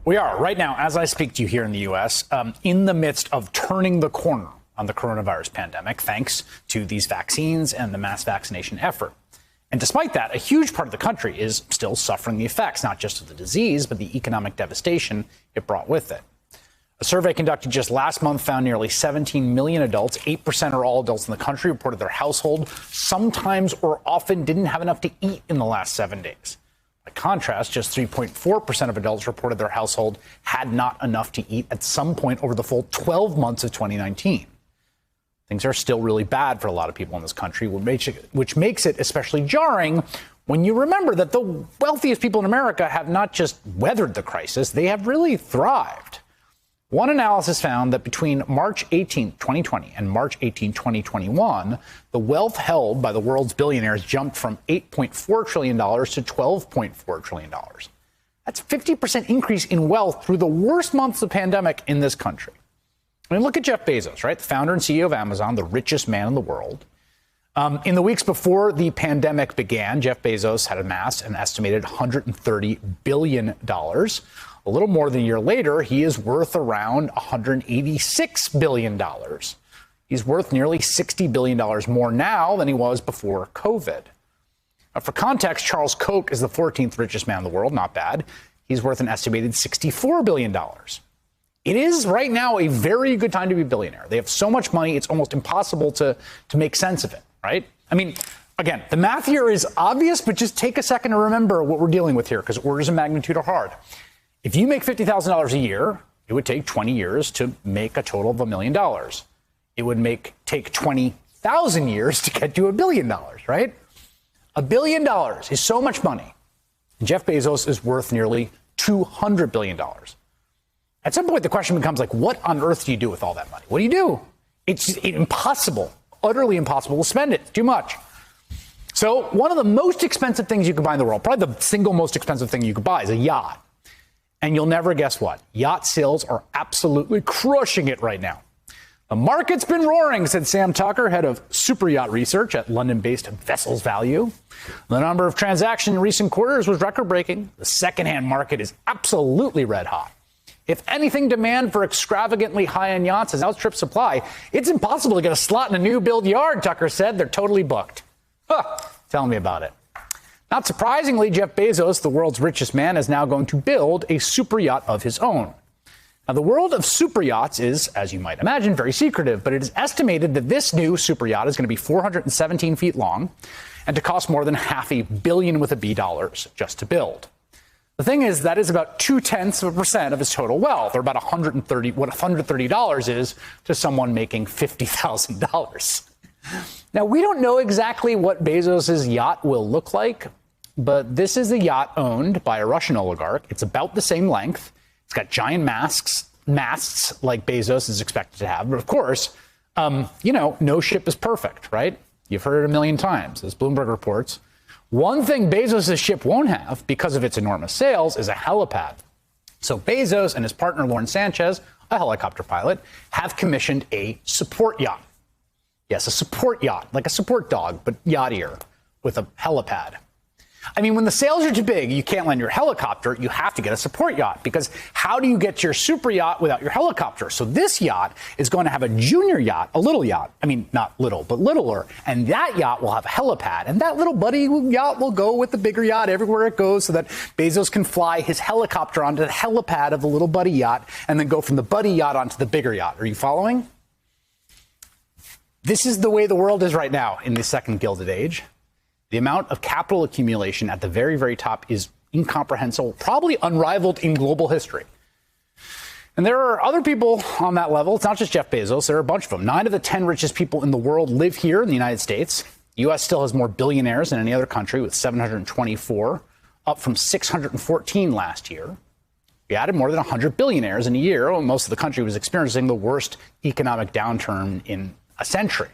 We are right now, as I speak to you here in the U.S., in the midst of turning the corner on the coronavirus pandemic, thanks to these vaccines and the mass vaccination effort. And despite that, a huge part of the country is still suffering the effects, not just of the disease, but the economic devastation it brought with it. A survey conducted just last month found nearly 17 million adults, 8% of all adults in the country, reported their household sometimes or often didn't have enough to eat in the last 7 days. By contrast, just 3.4% of adults reported their household had not enough to eat at some point over the full 12 months of 2019. Things are still really bad for a lot of people in this country, which makes it especially jarring when you remember that the wealthiest people in America have not just weathered the crisis, they have really thrived. One analysis found that between March 18, 2020 and March 18, 2021, the wealth held by the world's billionaires jumped from $8.4 trillion to $12.4 trillion. That's a 50% increase in wealth through the worst months of the pandemic in this country. I mean, look at Jeff Bezos, right? The founder and CEO of Amazon, the richest man in the world. In the weeks before the pandemic began, Jeff Bezos had amassed an estimated $130 billion. A little more than a year later, he is worth around $186 billion. He's worth nearly $60 billion more now than he was before COVID. Now, for context, Charles Koch is the 14th richest man in the world. Not bad. He's worth an estimated $64 billion. It is right now a very good time to be a billionaire. They have so much money, it's almost impossible to make sense of it, right? I mean, again, the math here is obvious, but just take a second to remember what we're dealing with here, because orders of magnitude are hard. If you make $50,000 a year, it would take 20 years to make a total of $1 million. It would take 20,000 years to get to $1 billion, right? $1 billion is so much money. Jeff Bezos is worth nearly $200 billion. At some point, the question becomes like, what on earth do you do with all that money? What do you do? It's impossible, utterly impossible to spend it. Too much. So one of the most expensive things you can buy in the world, probably the single most expensive thing you could buy, is a yacht. And you'll never guess what? Yacht sales are absolutely crushing it right now. The market's been roaring, said Sam Tucker, head of Superyacht research at London-based Vessels Value. The number of transactions in recent quarters was record-breaking. The secondhand market is absolutely red hot. If anything, demand for extravagantly high-end yachts has outstripped supply. It's impossible to get a slot in a new build yard, Tucker said. They're totally booked. Tell me about it. Not surprisingly, Jeff Bezos, the world's richest man, is now going to build a super yacht of his own. Now, the world of super yachts is, as you might imagine, very secretive, but it is estimated that this new super yacht is going to be 417 feet long and to cost more than $500 million with a B dollars just to build. The thing is, that is about 0.2% of his total wealth, or about $130 is to someone making $50,000. Now, we don't know exactly what Bezos' yacht will look like, but this is a yacht owned by a Russian oligarch. It's about the same length. It's got giant masts like Bezos is expected to have. But of course, no ship is perfect, right? You've heard it a million times, as Bloomberg reports. One thing Bezos' ship won't have, because of its enormous sales, is a helipad. So Bezos and his partner, Lauren Sanchez, a helicopter pilot, have commissioned a support yacht. Yes, a support yacht, like a support dog, but yachtier, with a helipad. I mean, when the sales are too big, you can't land your helicopter. You have to get a support yacht, because how do you get your super yacht without your helicopter? So this yacht is going to have a junior yacht, a little yacht. I mean, not little, but littler. And that yacht will have a helipad. And that little buddy yacht will go with the bigger yacht everywhere it goes, so that Bezos can fly his helicopter onto the helipad of the little buddy yacht and then go from the buddy yacht onto the bigger yacht. Are you following? This is the way the world is right now in the second Gilded Age. The amount of capital accumulation at the very, very top is incomprehensible, probably unrivaled in global history. And there are other people on that level. It's not just Jeff Bezos. There are a bunch of them. 9 of the 10 richest people in the world live here in the United States. The U.S. still has more billionaires than any other country, with 724, up from 614 last year. We added more than 100 billionaires in a year when most of the country was experiencing the worst economic downturn in a century.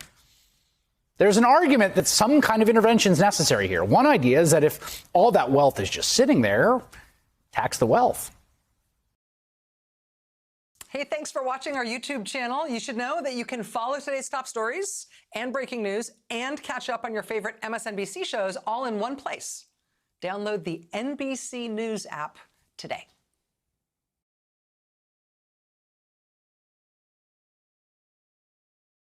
There's an argument that some kind of intervention is necessary here. One idea is that if all that wealth is just sitting there, tax the wealth. Hey, thanks for watching our YouTube channel. You should know that you can follow today's top stories and breaking news and catch up on your favorite MSNBC shows all in one place. Download the NBC News app today.